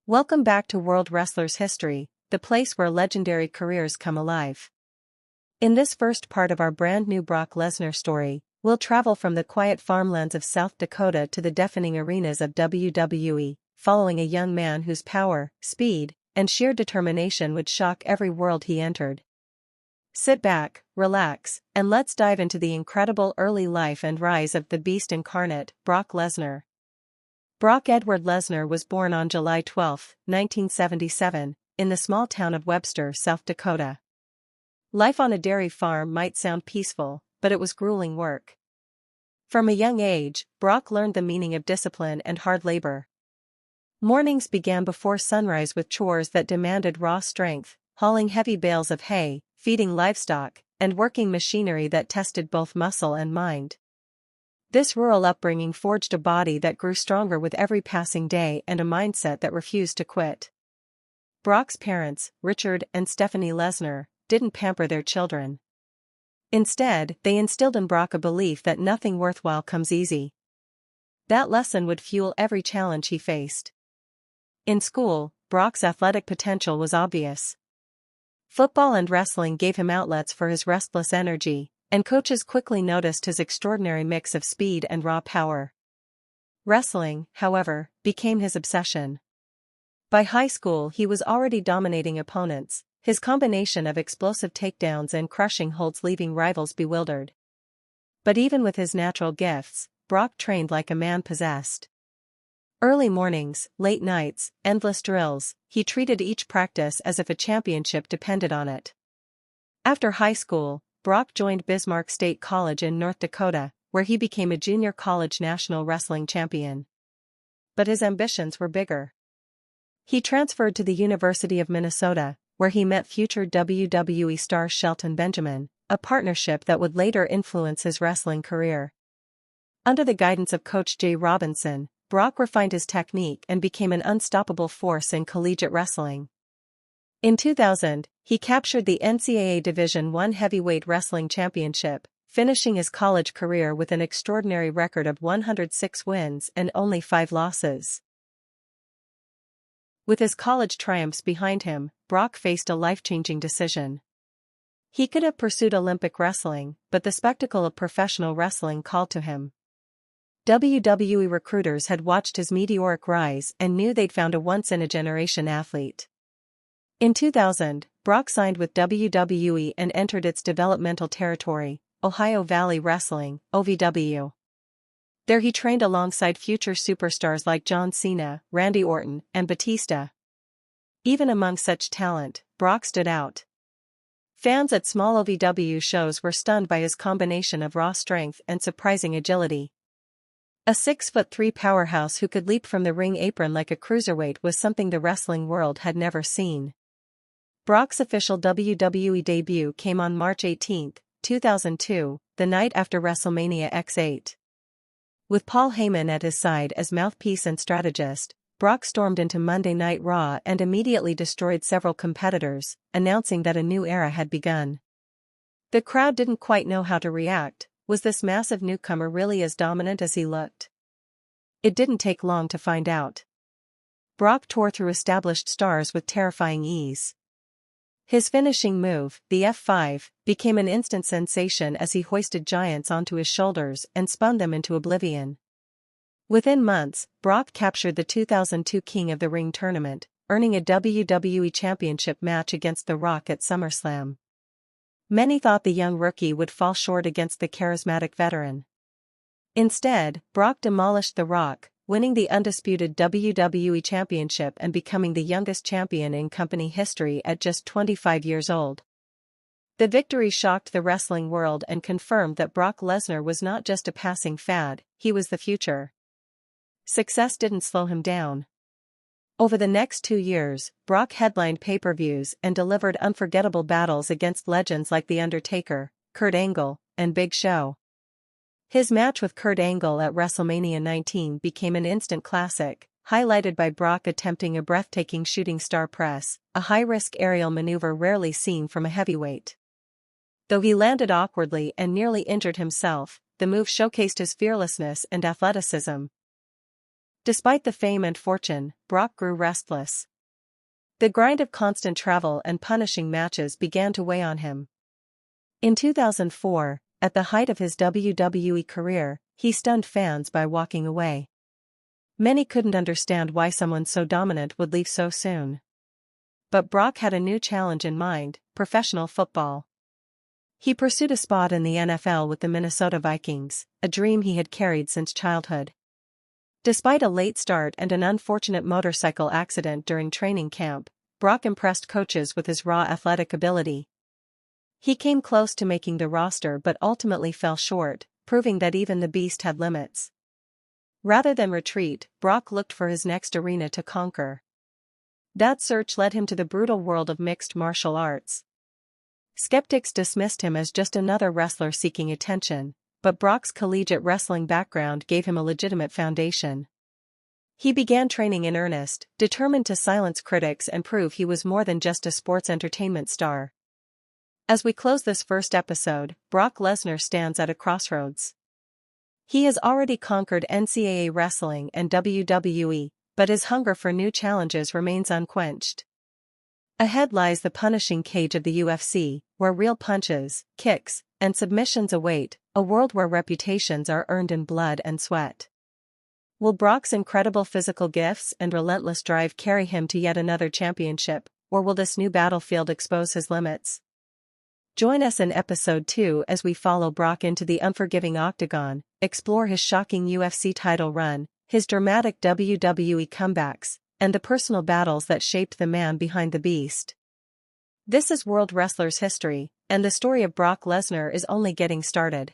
Welcome back to World Wrestlers History, the place where legendary careers come alive. In this first part of our brand new Brock Lesnar story, we'll travel from the quiet farmlands of South Dakota to the deafening arenas of WWE, following a young man whose power, speed, and sheer determination would shock every world he entered. Sit back, relax, and let's dive into the incredible early life and rise of the Beast incarnate, Brock Lesnar. Brock Edward Lesnar was born on July 12, 1977, in the small town of Webster, South Dakota. Life on a dairy farm might sound peaceful, but it was grueling work. From a young age, Brock learned the meaning of discipline and hard labor. Mornings began before sunrise with chores that demanded raw strength, hauling heavy bales of hay, feeding livestock, and working machinery that tested both muscle and mind. This rural upbringing forged a body that grew stronger with every passing day and a mindset that refused to quit. Brock's parents, Richard and Stephanie Lesnar, didn't pamper their children. Instead, they instilled in Brock a belief that nothing worthwhile comes easy. That lesson would fuel every challenge he faced. In school, Brock's athletic potential was obvious. Football and wrestling gave him outlets for his restless energy, and coaches quickly noticed his extraordinary mix of speed and raw power. Wrestling, however, became his obsession. By high school he was already dominating opponents, his combination of explosive takedowns and crushing holds leaving rivals bewildered. But even with his natural gifts, Brock trained like a man possessed. Early mornings, late nights, endless drills, he treated each practice as if a championship depended on it. After high school, Brock joined Bismarck State College in North Dakota, where he became a junior college national wrestling champion. But his ambitions were bigger. He transferred to the University of Minnesota, where he met future WWE star Shelton Benjamin, a partnership that would later influence his wrestling career. Under the guidance of Coach Jay Robinson, Brock refined his technique and became an unstoppable force in collegiate wrestling. In 2000, he captured the NCAA Division I Heavyweight Wrestling Championship, finishing his college career with an extraordinary record of 106 wins and only 5 losses. With his college triumphs behind him, Brock faced a life-changing decision. He could have pursued Olympic wrestling, but the spectacle of professional wrestling called to him. WWE recruiters had watched his meteoric rise and knew they'd found a once-in-a-generation athlete. In 2000, Brock signed with WWE and entered its developmental territory, Ohio Valley Wrestling, OVW. There he trained alongside future superstars like John Cena, Randy Orton, and Batista. Even among such talent, Brock stood out. Fans at small OVW shows were stunned by his combination of raw strength and surprising agility. A 6'3" powerhouse who could leap from the ring apron like a cruiserweight was something the wrestling world had never seen. Brock's official WWE debut came on March 18, 2002, the night after WrestleMania X8. With Paul Heyman at his side as mouthpiece and strategist, Brock stormed into Monday Night Raw and immediately destroyed several competitors, announcing that a new era had begun. The crowd didn't quite know how to react. Was this massive newcomer really as dominant as he looked? It didn't take long to find out. Brock tore through established stars with terrifying ease. His finishing move, the F5, became an instant sensation as he hoisted giants onto his shoulders and spun them into oblivion. Within months, Brock captured the 2002 King of the Ring tournament, earning a WWE Championship match against The Rock at SummerSlam. Many thought the young rookie would fall short against the charismatic veteran. Instead, Brock demolished The Rock, winning the undisputed WWE Championship and becoming the youngest champion in company history at just 25 years old. The victory shocked the wrestling world and confirmed that Brock Lesnar was not just a passing fad, he was the future. Success didn't slow him down. Over the next 2 years, Brock headlined pay-per-views and delivered unforgettable battles against legends like The Undertaker, Kurt Angle, and Big Show. His match with Kurt Angle at WrestleMania 19 became an instant classic, highlighted by Brock attempting a breathtaking shooting star press, a high-risk aerial maneuver rarely seen from a heavyweight. Though he landed awkwardly and nearly injured himself, the move showcased his fearlessness and athleticism. Despite the fame and fortune, Brock grew restless. The grind of constant travel and punishing matches began to weigh on him. In 2004, at the height of his WWE career, he stunned fans by walking away. Many couldn't understand why someone so dominant would leave so soon. But Brock had a new challenge in mind: professional football. He pursued a spot in the NFL with the Minnesota Vikings, a dream he had carried since childhood. Despite a late start and an unfortunate motorcycle accident during training camp, Brock impressed coaches with his raw athletic ability. He came close to making the roster but ultimately fell short, proving that even the beast had limits. Rather than retreat, Brock looked for his next arena to conquer. That search led him to the brutal world of mixed martial arts. Skeptics dismissed him as just another wrestler seeking attention, but Brock's collegiate wrestling background gave him a legitimate foundation. He began training in earnest, determined to silence critics and prove he was more than just a sports entertainment star. As we close this first episode, Brock Lesnar stands at a crossroads. He has already conquered NCAA wrestling and WWE, but his hunger for new challenges remains unquenched. Ahead lies the punishing cage of the UFC, where real punches, kicks, and submissions await, a world where reputations are earned in blood and sweat. Will Brock's incredible physical gifts and relentless drive carry him to yet another championship, or will this new battlefield expose his limits? Join us in episode 2 as we follow Brock into the unforgiving octagon, explore his shocking UFC title run, his dramatic WWE comebacks, and the personal battles that shaped the man behind the beast. This is World Wrestlers History, and the story of Brock Lesnar is only getting started.